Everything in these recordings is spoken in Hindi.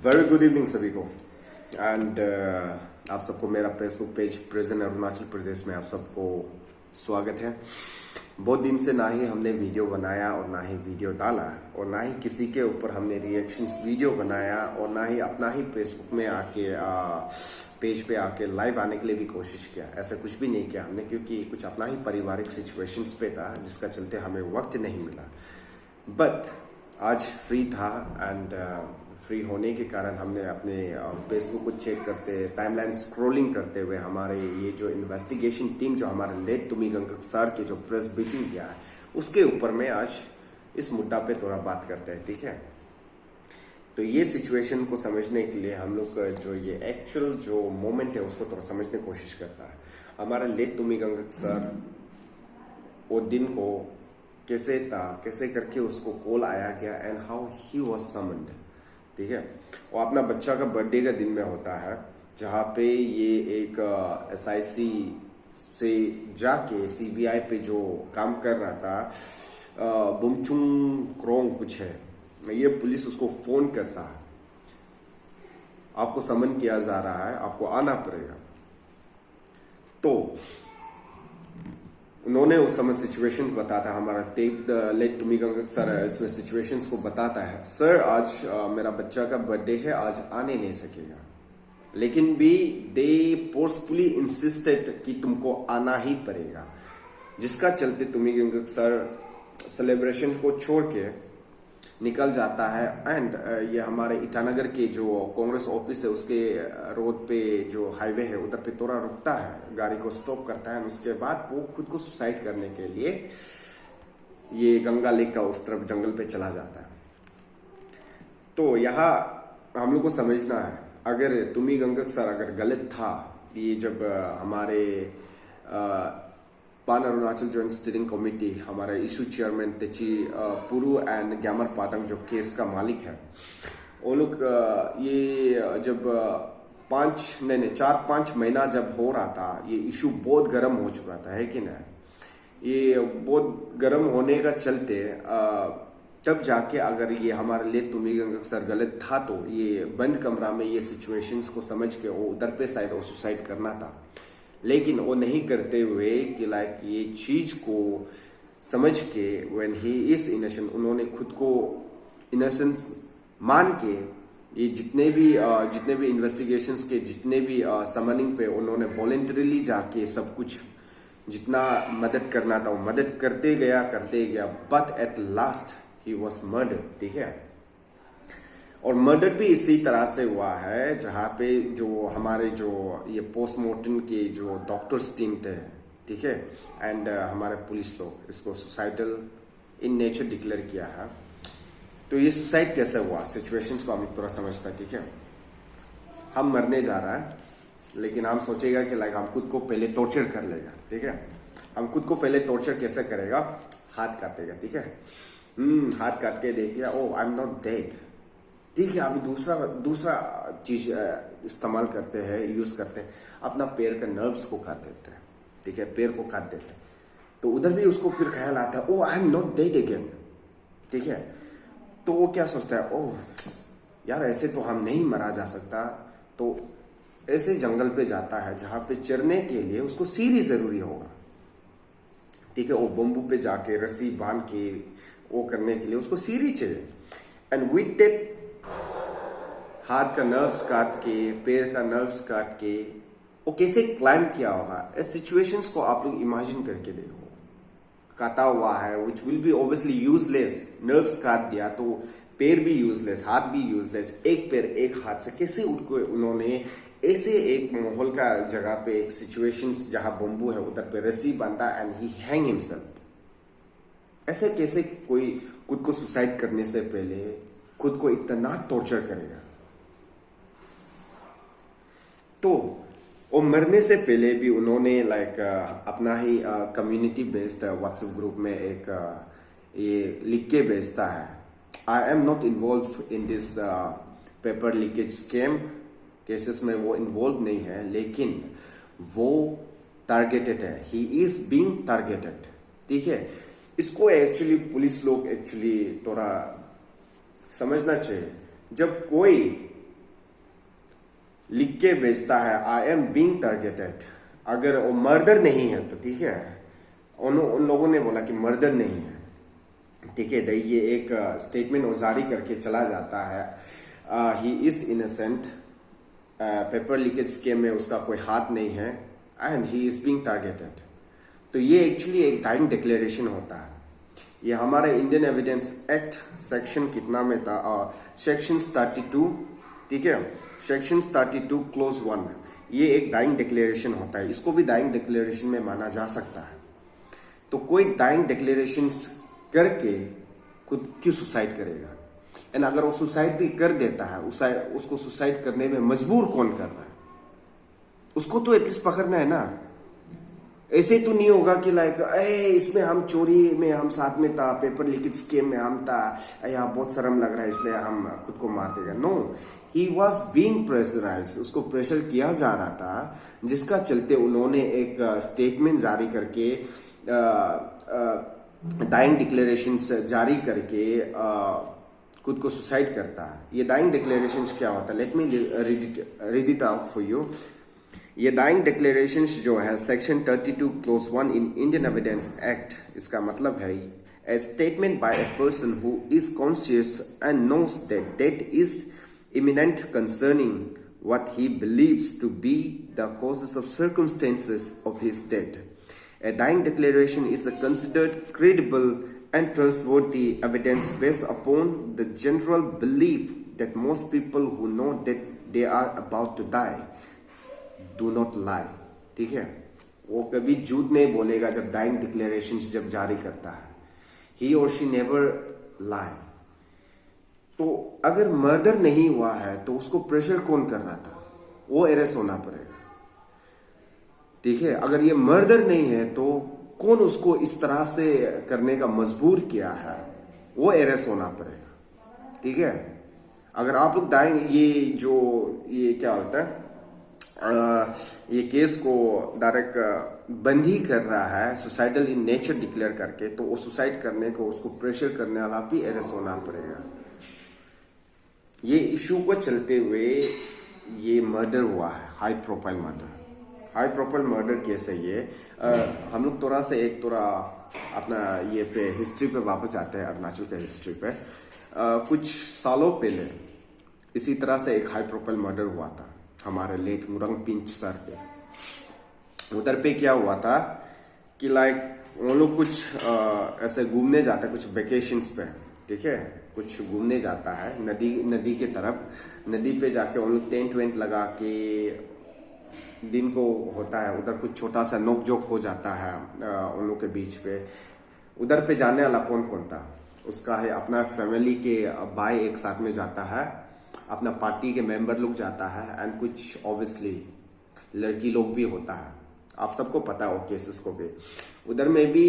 वेरी गुड इवनिंग सभी को एंड आप सबको मेरा Facebook page present Arunachal Pradesh में आप सबको स्वागत है। बहुत दिन से ना ही हमने वीडियो बनाया और ना ही वीडियो डाला और ना ही किसी के ऊपर हमने रिएक्शंस वीडियो बनाया और ना ही अपना ही फेसबुक में आके पेज पे आके लाइव आने के लिए भी कोशिश किया। ऐसा कुछ भी नहीं किया हमने, क्योंकि कुछ अपना ही पारिवारिक सिचुएशंस पे था जिसका चलते हमें वक्त नहीं मिला। बट आज फ्री था एंड फ्री होने के कारण हमने अपने फेसबुक को चेक करते, टाइमलाइन स्क्रॉलिंग करते हुए हमारे ये जो इन्वेस्टिगेशन टीम जो हमारे लेट तुमी गंगक सर के जो प्रेस ब्रीफिंग किया है उसके ऊपर में आज इस मुद्दा पे थोड़ा बात करते हैं, ठीक है। तो ये सिचुएशन को समझने के लिए हम लोग जो ये एक्चुअल जो मोमेंट है उसको थोड़ा समझने की कोशिश करता है। हमारे लेट तुमी गंगक सर वो दिन को कैसे था, कैसे करके उसको कॉल आया गया and how he was summoned, ठीक है। और अपना बच्चा का बर्थडे का दिन में होता है जहाँ पे ये एक SIC से जाके CBI पे जो काम कर रहा था बुमचुंग क्रोंग कुछ है, ये पुलिस उसको फोन करता है, आपको समन किया जा रहा है, आपको आना पड़ेगा। तो उन्होंने उस समय सिचुएशन बताता, हमारा लेट तुमी गंगक सर इसमें सिचुएशंस को बताता है। सर आज मेरा बच्चा का बर्थडे है, आज आने नहीं सकेगा, लेकिन भी दे फोर्सफुली इंसिस्टेड कि तुमको आना ही पड़ेगा, जिसका चलते तुमी गंगक सर सेलिब्रेशन को छोड़ के निकल जाता है एंड ये हमारे ईटानगर के जो कांग्रेस ऑफिस है उसके रोड पे जो हाईवे है उधर पे थोड़ा रुकता है, गाड़ी को स्टॉप करता है। उसके बाद वो खुद को सुसाइड करने के लिए ये गंगा लेक का उस तरफ जंगल पे चला जाता है। तो यहाँ हम लोग को समझना है, अगर तुमी गंगक सर अगर गलत था, ये जब हमारे pan Arunachal joint steering committee हमारे issue chairman Techi Puru and Gyamar Patang जो केस का मालिक है, वो लोग ये जब 4-5 महीना जब हो रहा था, ये इशू बहुत गर्म हो चुका था, है कि नहीं। ये बहुत गर्म होने का चलते तब जाके अगर ये हमारे लिए तुमी गंगक सर गलत था तो ये बंद कमरा में ये सिचुएशंस को समझ के वो उधर पे शायद वो सुसाइड करना था, लेकिन वो नहीं करते हुए कि लाइक ये चीज को समझ के व्हेन ही इज इनोसेंट, उन्होंने खुद को इनोसेंस मान के ये जितने भी इन्वेस्टिगेशंस के जितने भी समनिंग पे उन्होंने वॉलेंटरीली जाके सब कुछ जितना मदद करना था वो मदद करते गया, but at last he was murdered, ठीक है। और मर्डर भी इसी तरह से हुआ है जहाँ पे जो हमारे जो ये पोस्टमार्टम के जो डॉक्टर्स टीम थे, ठीक है, एंड हमारे पुलिस लोग इसको सुसाइडल इन नेचर डिक्लेयर किया है। तो ये सुसाइड कैसे हुआ, सिचुएशंस को हम थोड़ा समझता है, ठीक है। हम मरने जा रहा है, लेकिन हम सोचेगा कि लाइक हम खुद को पहले टॉर्चर कर लेगा, ठीक है। हम खुद को पहले टॉर्चर कैसे करेगा, हाथ काटेगा, ठीक है। हाथ काट के देख लिया, ओ आई एम नॉट डेड, ठीक है। अभी दूसरा चीज इस्तेमाल करते हैं, यूज करते हैं, अपना पैर का नर्व्स को काट देते हैं, ठीक है, पैर को काट देते हैं। तो उधर भी उसको फिर ख्याल आता है, oh I am not dead again, ठीक है। तो वो क्या सोचता है, ओह यार ऐसे तो हम नहीं मरा जा सकता, तो ऐसे जंगल पे जाता है जहां पे चरने के लिए उसको सीढ़ी जरूरी होगा, ठीक है। वो बम्बू पे जाके रस्सी बांध के वो करने के लिए उसको सीढ़ी चाहिए, एंड विथ दैट हाथ का नर्व्स काट के, पैर का नर्व्स काट के वो कैसे क्लाइम किया होगा। इस सिचुएशंस को आप लोग इमेजिन करके देखो, काटा हुआ है which will be obviously useless, nerves काट दिया तो पैर भी यूजलेस, हाथ भी यूजलेस, एक पैर एक हाथ से कैसे उन्होंने ऐसे एक माहौल का जगह पे एक सिचुएशंस जहां बम्बू है उधर पे रस्सी बांधा एंड ही हैंग हिमसेल्फ। ऐसे कैसे कोई खुद को सुसाइड करने से पहले खुद को इतना टॉर्चर करेगा। तो वो मरने से पहले भी उन्होंने लाइक अपना ही कम्युनिटी बेस्ड व्हाट्सएप ग्रुप में एक ये लिख के भेजता है, आई am not involve in this paper leakage scam cases में, वो इन्वॉल्व नहीं है, लेकिन वो टारगेटेड है, ही इज बीइंग टारगेटेड, ठीक है। इसको एक्चुअली पुलिस लोग एक्चुअली थोड़ा समझना चाहिए। जब कोई लिख के भेजता है आई एम बीइंग टारगेटेड। अगर वो मर्डर नहीं है तो ठीक है, उन लोगों ने बोला कि मर्डर नहीं है, ठीक है, ये एक स्टेटमेंट वो जारी करके चला जाता है, he is innocent, paper leakage scam में उसका कोई हाथ नहीं है and he is being targeted. तो ये एक्चुअली एक डाइंग डिक्लेरेशन होता है। ये हमारे इंडियन एविडेंस एक्ट सेक्शन कितना में था, सेक्शन 32, ठीक है, सेक्शन 32 क्लोज 1, ये एक डाइंग डिक्लेरेशन होता है। इसको भी डाइंग डिक्लेरेशन में माना जा सकता है। तो कोई डाइंग डिक्लेरेशन करके खुद क्यों सुसाइड करेगा? एंड अगर वो सुसाइड भी कर देता है, उसको सुसाइड करने में मजबूर कौन कर रहा है? उसको तो एटलीस्ट पकड़ना है ना। ऐसे तो नहीं होगा कि लाइक इसमें हम चोरी में हम साथ में था, पेपर लीकेज स्कीम में हम था, यहाँ बहुत शर्म लग रहा है इसलिए हम खुद को मार देगा। No, he was being pressurise, उसको प्रेशर किया जा रहा था, जिसका चलते उन्होंने एक स्टेटमेंट जारी करके डाइंग डिक्लेरेशन जारी करके खुद को सुसाइड करता है। ये डाइंग डिक्लेरेशन क्या होता है? Let me read it out for you. ये डाइंग डिक्लेरेशन जो है section 32 close 1 in Indian evidence act, इसका मतलब है a statement by a person who is conscious and knows that death is imminent concerning what he believes to be the causes of circumstances of his death. A dying declaration is considered credible and trustworthy evidence based upon the general belief that most people who know that they are about to die do not lie, ठीक है। वो कभी झूठ नहीं बोलेगा जब डाइंग डिक्लेरेशन जब जारी करता है। ही और शी नेवर लाई। तो अगर मर्डर नहीं हुआ है तो उसको प्रेशर कौन कर रहा था? वो अरेस्ट होना पड़ेगा, ठीक है। अगर ये मर्डर नहीं है तो कौन उसको इस तरह से करने का मजबूर किया है? वो अरेस्ट होना पड़ेगा, ठीक है। अगर आप लोग डाइंग ये क्या होता है, ये केस को डायरेक्ट बंद ही कर रहा है सुसाइडल इन नेचर डिक्लेयर करके, तो वो सुसाइड करने को उसको प्रेशर करने वाला भी अरेस्ट होना पड़ेगा। ये इशू को चलते हुए ये मर्डर हुआ है, हाई प्रोफाइल मर्डर केस है ये। हम लोग थोड़ा अपना ये पे हिस्ट्री पे वापस आते हैं, अरुणाचल के हिस्ट्री पे। कुछ सालों पहले इसी तरह से एक हाई प्रोफाइल मर्डर हुआ था हमारे लेट मुरंग पिंच सर पे। उधर पे क्या हुआ था कि लाइक वो लोग कुछ ऐसे घूमने जाते हैं, कुछ वेकेशंस पे, ठीक है, कुछ घूमने जाता है नदी के तरफ। नदी पे जाके उन लोग टेंट वेंट लगा के दिन को होता है, उधर कुछ छोटा सा नोक जोक हो जाता है उन लोग के बीच पे। उधर पे जाने वाला कौन कौन था? उसका है अपना फैमिली के भाई एक साथ में जाता है, अपना पार्टी के मेंबर लोग जाता है, एंड कुछ ऑब्वियसली लड़की लोग भी होता है। आप सबको पता है वो केसेस को भी। उधर में भी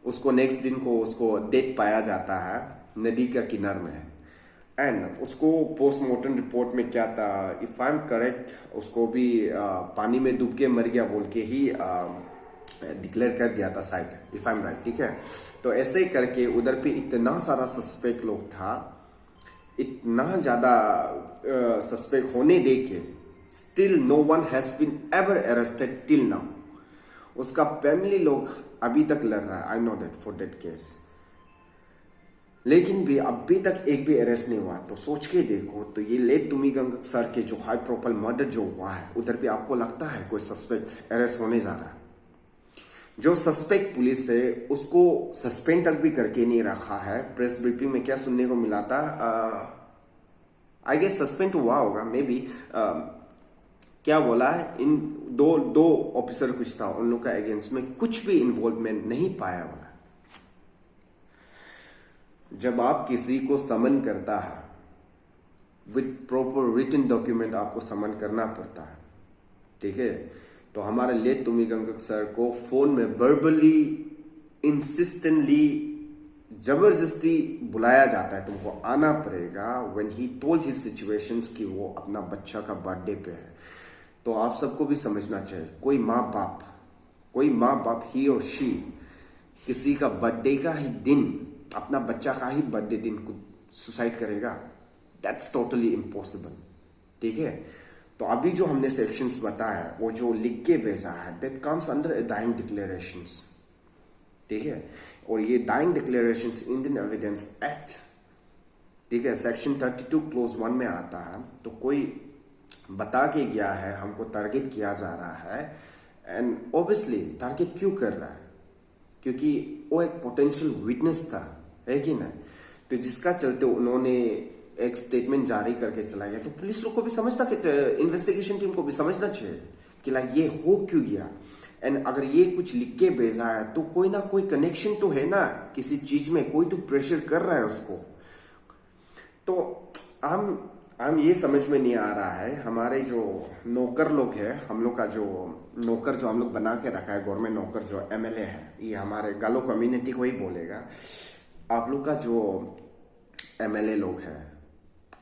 उसको नेक्स्ट दिन को उसको डेड पाया जाता है नदी का किनार में, एंड उसको पोस्टमार्टम रिपोर्ट में क्या था, इफ आई एम करेक्ट, उसको भी पानी में डूब के मर गया बोल के ही डिक्लेयर कर दिया था side, if I am right, ठीक है। तो ऐसे करके उधर पे इतना सारा सस्पेक्ट लोग था, इतना ज्यादा सस्पेक्ट होने दे के still no one has been ever arrested till now. उसका फैमिली लोग अभी तक लड़ रहा है, I know that for that case, लेकिन भी अभी तक एक भी अरेस्ट नहीं हुआ। तो सोच के देखो, तो ये लेट तुमिगंग सर के जो हाई प्रोफाइल मर्डर जो हुआ है, उधर भी आपको लगता है कोई सस्पेक्ट अरेस्ट होने जा रहा है? जो सस्पेक्ट पुलिस है उसको सस्पेंड तक भी करके नहीं रखा है। प्रेस ब्रीफिंग में क्या सुनने को मिला था, आई गेस सस्पेंड हुआ होगा मे बी, क्या बोला है, इन दो ऑफिसर कुछ था, उन लोग का अगेंस्ट में कुछ भी इन्वॉल्वमेंट नहीं पाया होगा। जब आप किसी को समन करता है विद प्रॉपर रिटन डॉक्यूमेंट, आपको समन करना पड़ता है, ठीक है। तो हमारे लेट तुमिगंग सर को फोन में वर्बली इंसिस्टेंटली जबरदस्ती बुलाया जाता है, तुमको आना पड़ेगा। When he told his situations कि वो अपना बच्चा का बर्थडे पे है। तो आप सबको भी समझना चाहिए, कोई माँ बाप ही और शी किसी का बर्थडे का ही दिन, अपना बच्चा का ही बर्थडे दिन को सुसाइड करेगा? That's totally impossible. ठीक है। तो अभी जो हमने सेक्शंस बताया वो जो लिख के भेजा है, that comes under dying declarations, ठीक है। और ये dying declarations Indian evidence act, ठीक है, सेक्शन 32 क्लोज 1 में आता है। तो कोई बता के गया है, हमको टारगेट किया जा रहा है, एंड ऑब्वियसली टारगेट क्यों कर रहा है? क्योंकि वो एक पोटेंशियल विटनेस था, है कि नहीं? तो जिसका चलते उन्होंने एक स्टेटमेंट जारी करके चला गया। तो पुलिस लोग को भी समझना, इन्वेस्टिगेशन टीम को भी समझना चाहिए कि लाइक ये हो क्यों गया, एंड अगर ये कुछ लिख के भेजा है तो कोई ना कोई कनेक्शन तो है ना किसी चीज में, कोई तो प्रेशर कर रहा है उसको। तो हम ये समझ में नहीं आ रहा है, हमारे जो नौकर लोग हैं, हम लोग का जो नौकर जो हम लोग बना के रखा है, गवर्नमेंट नौकर जो एमएलए है, ये हमारे गालो कम्युनिटी को ही बोलेगा। आप लोग का जो एमएलए लोग हैं,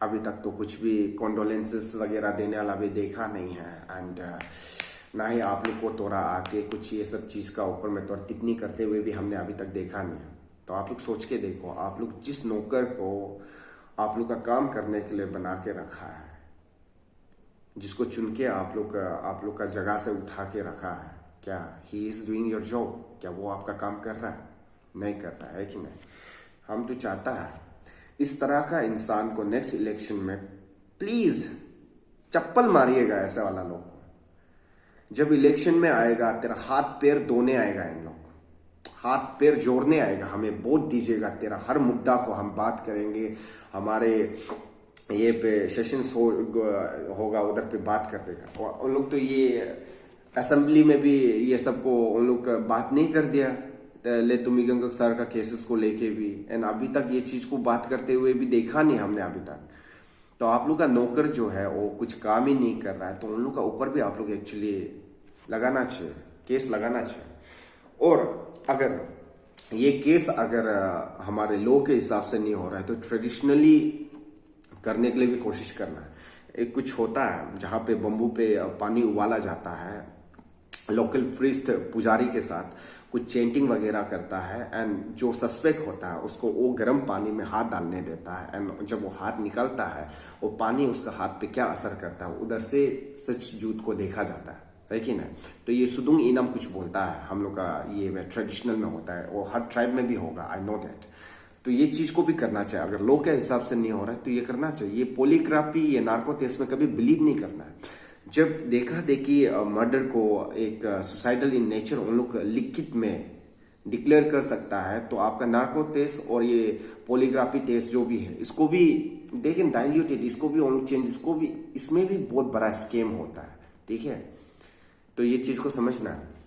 अभी तक तो कुछ भी कॉन्डोलेंसेस वगैरह देने वाला भी देखा नहीं है, एंड ना ही आप लोग को तोड़ा आके कुछ ये सब चीज का ऊपर में तोड़ टिप्पणी करते हुए भी हमने अभी तक देखा नहीं है। तो आप लोग सोच के देखो, आप लोग जिस नौकर को आप लोग का काम करने के लिए बना के रखा है, जिसको चुन के आप लोग का जगह से उठा के रखा है, क्या he is doing your job? क्या वो आपका काम कर रहा है? नहीं कर रहा है कि नहीं? हम तो चाहता है इस तरह का इंसान को नेक्स्ट इलेक्शन में प्लीज चप्पल मारिएगा ऐसा वाला लोग को। जब इलेक्शन में आएगा तेरा हाथ पैर धोने आएगा, इन लोग हाथ पैर जोड़ने आएगा, हमें वोट दीजिएगा, तेरा हर मुद्दा को हम बात करेंगे, हमारे ये पे सेशंस होगा उधर पे बात कर देगा। और उन लोग तो ये असेंबली में भी ये सबको उन लोग बात नहीं कर दिया, ले तुमी गंगक सर का केसेस को लेके भी, एंड अभी तक ये चीज को बात करते हुए भी देखा नहीं हमने अभी तक। तो आप लोग का नौकर जो है वो कुछ काम ही नहीं कर रहा है, तो उन लोग का ऊपर भी आप लोग एक्चुअली लगाना चाहिए, केस लगाना चाहिए। और अगर ये केस अगर हमारे लॉ के हिसाब से नहीं हो रहा है तो ट्रेडिशनली करने के लिए भी कोशिश करना है। एक कुछ होता है जहाँ पे बम्बू पे पानी उबाला जाता है, लोकल प्रीस्ट पुजारी के साथ कुछ चेंटिंग वगैरह करता है, एंड जो सस्पेक्ट होता है उसको वो गर्म पानी में हाथ डालने देता है, एंड जब वो हाथ निकलता है वो पानी उसका हाथ पे क्या असर करता है उधर से सच झूठ को देखा जाता है कि नहीं? तो ये सुदुंग इनम कुछ बोलता है, हम लोग का ये ट्रेडिशनल में होता है, वो हर ट्राइब में भी होगा, आई नो दैट। तो ये चीज को भी करना चाहिए, अगर लोग के हिसाब से नहीं हो रहा है तो ये करना चाहिए। ये पोलीग्राफी, ये नार्को टेस्ट में कभी बिलीव नहीं करना है। जब देखा देखी मर्डर को एक सुसाइडल इन नेचर उन लोग लिखित में डिक्लेयर कर सकता है, तो आपका नार्को टेस्ट और ये पोलीग्राफी टेस्ट जो भी है इसको भी देखें डाइल्यूटेड, इसको भी उन लोग चेंज, इसको भी, इसमें भी बहुत बड़ा स्कैम होता है, ठीक है? तो ये चीज को समझना है।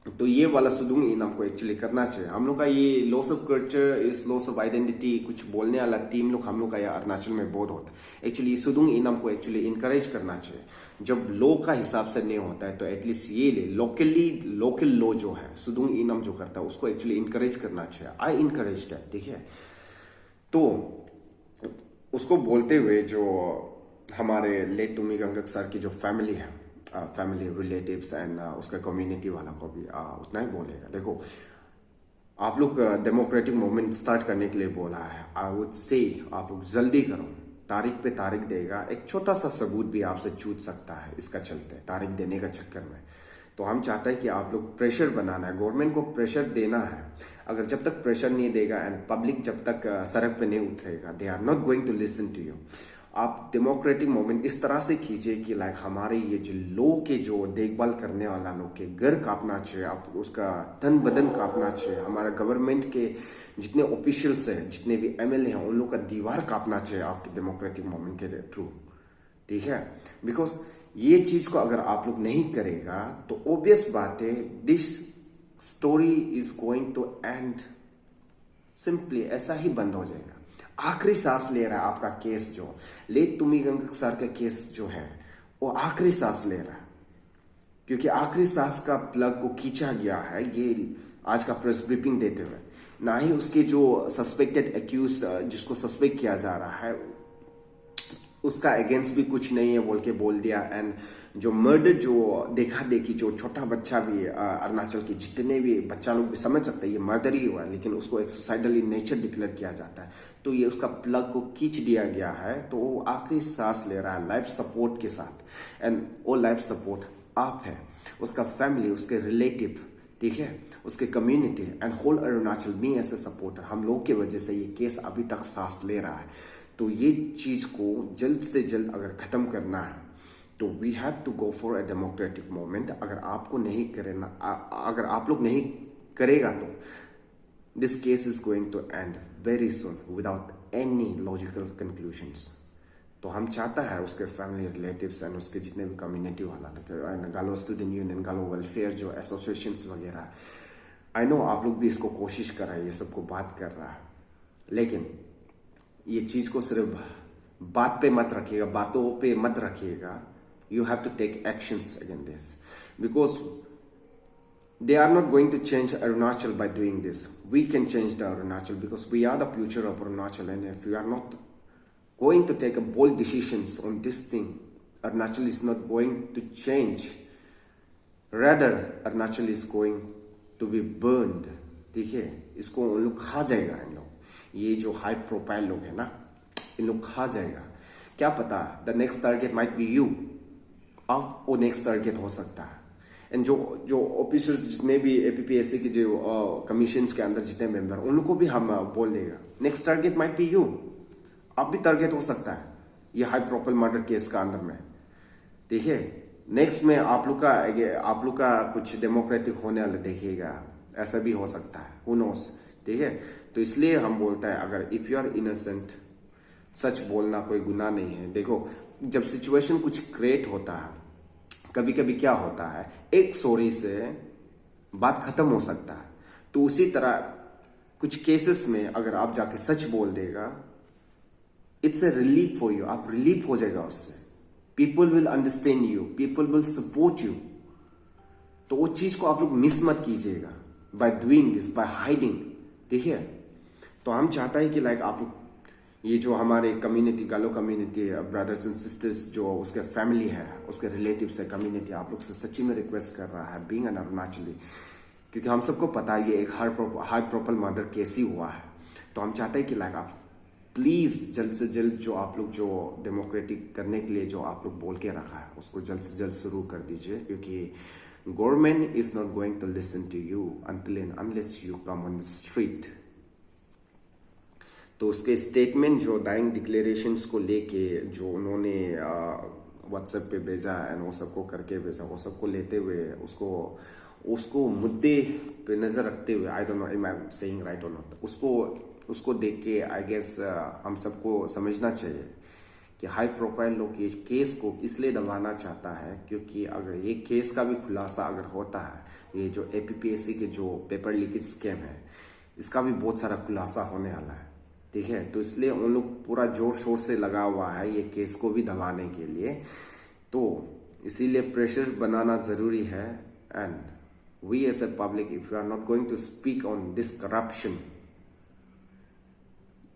तो ये वाला सुदुंग इनाम को एक्चुअली करना चाहिए। हम लोग का ये लॉस ऑफ कल्चर, इस लॉस ऑफ आइडेंटिटी कुछ बोलने वाला टीम लोग हम लोग का यहाँ अरुणाचल में बहुत होता है। एक्चुअली सुदुंग इनाम को एक्चुअली इनकरेज करना चाहिए। जब लॉ का हिसाब से नहीं होता है तो एटलीस्ट ये लोकल लॉ जो है सुदुंग इनाम जो करता है उसको एक्चुअली इनकरेज करना चाहिए। आई इनकरेज दैट, ठीक है? तो उसको बोलते हुए जो हमारे लेट तुमी गंगक सर की जो फैमिली है, फैमिली रिलेटिव्स एंड उसका कम्युनिटी वाला को भी उतना ही बोलेगा। देखो, आप लोग डेमोक्रेटिक मूवमेंट स्टार्ट करने के लिए बोला है, आई वुड से आप लोग जल्दी करो, तारीख पे तारीख देगा। एक छोटा सा सबूत भी आपसे छूट सकता है इसका चलते, तारीख देने का चक्कर में। तो हम चाहते हैं कि आप लोग प्रेशर बनाना है, गवर्नमेंट को प्रेशर देना है। अगर जब तक प्रेशर नहीं देगा एंड पब्लिक जब तक सड़क पे नहीं उतरेगा, they are not going to listen to you. आप डेमोक्रेटिक मूवमेंट इस तरह से कीजिए कि लाइक हमारे ये जो लोग के जो देखभाल करने वाला लोग के घर कांपना चाहिए, आप उसका तन बदन कांपना चाहिए। हमारा गवर्नमेंट के जितने ऑफिशियल्स हैं, जितने भी एमएलए हैं, उन लोग का दीवार कांपना चाहिए आपके डेमोक्रेटिक मूवमेंट के थ्रू, ठीक है? बिकॉज ये चीज को अगर आप लोग नहीं करेगा तो ऑब्वियस बात है, this story is going to end simply, ऐसा ही बंद हो जाएगा। आखिरी सांस ले रहा है आपका केस, जो लेट तुमी गंगक सर का केस जो है वो आखिरी सांस ले रहा है, क्योंकि आखिरी सांस का प्लग को खींचा गया है ये आज का प्रेस ब्रीफिंग देते हुए। ना ही उसके जो सस्पेक्टेड एक्यूज, जिसको सस्पेक्ट किया जा रहा है, उसका अगेंस्ट भी कुछ नहीं है बोल के बोल दिया, एंड जो मर्डर जो देखा देखी जो छोटा बच्चा भी अरुणाचल के जितने भी बच्चा लोग भी समझ सकते हैं ये मर्डर ही हुआ है, लेकिन उसको एक सुसाइडल इन नेचर डिक्लेयर किया जाता है। तो ये उसका प्लग को खींच दिया गया है, तो वो आखिरी सांस ले रहा है लाइफ सपोर्ट के साथ। एंड वो लाइफ सपोर्ट आप है, उसका फैमिली, उसके रिलेटिव, ठीक है, उसके community and whole Arunachal me as a supporter, हम लोग की वजह से ये केस अभी तक सांस ले रहा है। तो ये चीज को जल्द से जल्द अगर खत्म करना है तो we have to go for a democratic movement. अगर आपको नहीं करना, अगर आप लोग नहीं करेगा तो this case is going to end very soon without any logical conclusions. तो हम चाहता है उसके फैमिली रिलेटिव्स एंड उसके जितने भी कम्युनिटी वाला गालो स्टूडेंट यूनियन, गालो वेलफेयर जो एसोसिएशंस वगैरह, आई नो आप लोग भी इसको कोशिश कर रहा है, ये सबको बात कर रहा है, लेकिन ये चीज को सिर्फ बात पे मत रखिएगा, बातों पे मत रखिएगा। You have to take actions against this because they are not going to change Arunachal by doing this. We can change the Arunachal because we are the future of Arunachal, and if we are not going to take a bold decisions on this thing, Arunachal is not going to change. Rather, Arunachal is going to be burned. ठीक है, इसको उन लोग खा जाएगा। इन लोग ये जो हाई प्रोफाइल लोग है ना, इन लोग खा जाएगा। क्या पता the next target might be you, अब वो नेक्स्ट टारगेट हो सकता है। एंड जो ऑफिसर्स जितने भी एपीपीएससी के जो कमीशंस के अंदर जितने मेंबर, उन लोग को भी हम बोल देगा next target might be you, अब भी टारगेट हो सकता है ये हाई प्रोफाइल मर्डर केस का अंदर में। देखिए नेक्स्ट में आप लोग का कुछ डेमोक्रेटिक होने वाला देखिएगा, ऐसा भी हो सकता है, हु नोस। ठीक है, तो इसलिए हम बोलते हैं अगर इफ यू आर इनोसेंट, सच बोलना कोई गुनाह नहीं है। देखो जब सिचुएशन कुछ क्रिएट होता है, कभी कभी क्या होता है, एक सॉरी से बात खत्म हो सकता है। तो उसी तरह कुछ केसेस में अगर आप जाके सच बोल देगा, it's a relief for you, आप रिलीफ हो जाएगा उससे। People will understand you, people will support you. तो वो चीज को आप लोग मिस मत कीजिएगा by doing this, by hiding. ठीक है, तो हम चाहता है कि लाइक आप लोग ये जो हमारे कम्युनिटी, गालो कम्युनिटी, ब्रदर्स एंड सिस्टर्स, जो उसके फैमिली है, उसके रिलेटिव्स है, कम्युनिटी, आप लोग से सच्ची में रिक्वेस्ट कर रहा है बीइंग एन अरुणाचली, क्योंकि हम सबको पता है ये एक हाई प्रोफाइल मर्डर केस ही हुआ है। तो हम चाहते हैं कि लाइक आप प्लीज जल्द से जल्द जो आप लोग जो डेमोक्रेटिक करने के लिए जो आप लोग बोल के रखा है उसको जल्द से जल्द शुरू कर दीजिए, क्योंकि government is not going to listen to you until and unless you come on the street. तो उसके स्टेटमेंट जो डाइंग डिक्लेरेशंस को लेके जो उन्होंने व्हाट्सएप पे भेजा एंड वो सबको करके भेजा, वो सबको लेते हुए उसको मुद्दे पे नजर रखते हुए, I don't know am I saying right और नॉट, उसको देख के आई गेस हम सबको समझना चाहिए कि हाई प्रोफाइल लोग ये केस को इसलिए दबाना चाहता है, क्योंकि अगर ये केस का भी खुलासा अगर होता है, ये जो एपीपीएससी के जो पेपर लीकेज स्कैम है, इसका भी बहुत सारा खुलासा होने वाला है। ठीक है, तो इसलिए उन लोग पूरा जोर शोर से लगा हुआ है ये केस को भी दबाने के लिए। तो इसीलिए प्रेशर बनाना जरूरी है। And we as a public, if you are not going to speak on this corruption,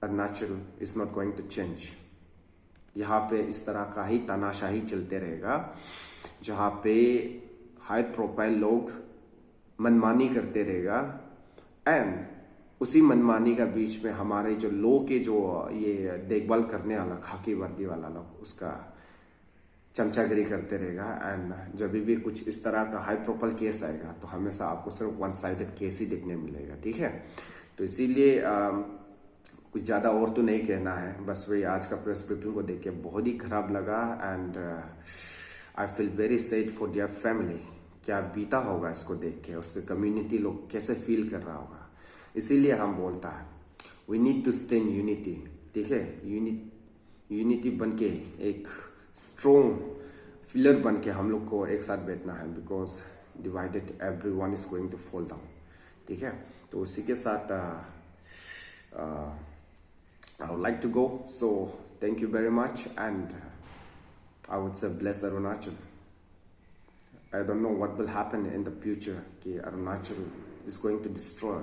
Arunachal is not going to change. यहाँ पे इस तरह का ही तानाशाही चलते रहेगा, जहाँ पे हाई प्रोफाइल लोग मनमानी करते रहेगा, एंड उसी मनमानी का बीच में हमारे जो लोग के जो ये देखभाल करने वाला खाकी वर्दी वाला लोग उसका चमचागिरी करते रहेगा। एंड जब भी कुछ इस तरह का हाई प्रोफाइल केस आएगा तो हमेशा आपको सिर्फ वन साइडेड केस ही देखने मिलेगा। ठीक है, तो इसीलिए कुछ ज़्यादा और तो नहीं कहना है, बस वही आज का प्रेस ब्रीफिंग को देख के बहुत ही खराब लगा। And I feel very sad for their family, क्या बीता होगा इसको देख के, उसके कम्युनिटी लोग कैसे फील कर रहा होगा। इसीलिए हम बोलता है we need to stay in unity. ठीक है, यूनिटी बन के एक स्ट्रोंग पिलर बन के हम लोग को एक साथ बैठना है, because divided everyone is going to fall down. ठीक है, तो उसी के साथ I would like to go, so thank you very much, and I would say bless Arunachal. I don't know what will happen in the future कि Arunachal is going to destroy.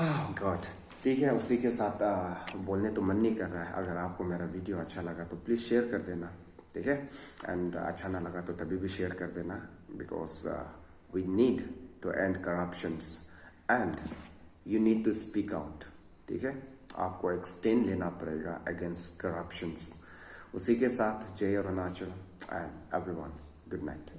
Oh God. ठीक है, उसी के साथ बोलने तो मन नहीं कर रहा है। अगर आपको मेरा वीडियो अच्छा लगा तो प्लीज़ शेयर कर देना, ठीक है। एंड अच्छा ना लगा तो तभी भी शेयर कर देना, because we need to end corruptions and you need to speak out, ठीक है। आपको एक स्टैंड लेना पड़ेगा अगेंस्ट करप्शंस। उसी के साथ जय Arunachal and everyone, good night.